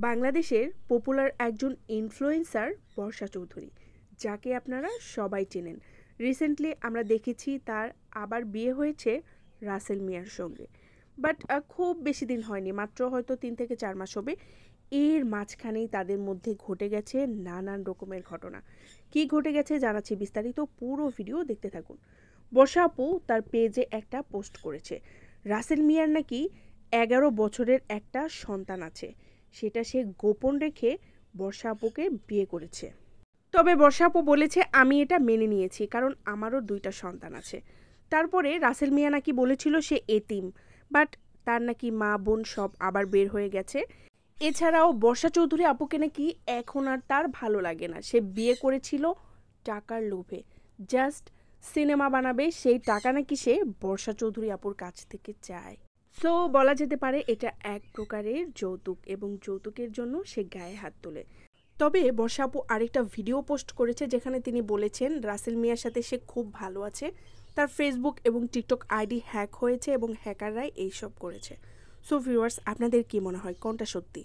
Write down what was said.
বাংলাদেশের পপুলার একজন ইনফ্লুয়েন্সার বর্ষা চৌধুরী, যাকে আপনারা সবাই চেনেন। রিসেন্টলি আমরা দেখেছি তার আবার বিয়ে হয়েছে রাসেল মিয়ার সঙ্গে। বাট খুব বেশি দিন হয়নি, মাত্র হয়তো 3 থেকে 4 মাস হবে। এর মাঝখানেই তাদের মধ্যে ঘটে গেছে নানান রকমের ঘটনা। কি ঘটে গেছে জানাচ্ছি বিস্তারিত, পুরো ভিডিও দেখতে থাকুন। বর্ষা আপু তার পেজে একটা পোস্ট করেছে, রাসেল মিয়ার নাকি 11 বছরের একটা সন্তান আছে, সেটা সে গোপন রেখে বর্ষা আপুকে বিয়ে করেছে। তবে বর্ষা আপু বলেছে, আমি এটা মেনে নিয়েছি কারণ আমারও 2টা সন্তান আছে। তারপরে রাসেল মিয়া নাকি বলেছিল সে এতিম, বাট তার নাকি মা বোন সব আবার বের হয়ে গেছে। এছাড়াও বর্ষা চৌধুরী আপুকে নাকি এখন আর তার ভালো লাগে না, সে বিয়ে করেছিল টাকার লোভে। জাস্ট সিনেমা বানাবে, সেই টাকা নাকি সে বর্ষা চৌধুরী আপুর কাছ থেকে চায়। সো বলা যেতে পারে এটা এক প্রকারের যৌতুক, এবং যৌতুকের জন্য সে গায়ে হাত তোলে। তবে বর্ষা আপু আরেকটা ভিডিও পোস্ট করেছে, যেখানে তিনি বলেছেন রাসেল মিয়ার সাথে সে খুব ভালো আছে। তার ফেসবুক এবং টিকটক আইডি হ্যাক হয়েছে এবং হ্যাকাররাই এইসব করেছে। সো ভিউয়ার্স, আপনাদের কি মনে হয় কোনটা সত্যি?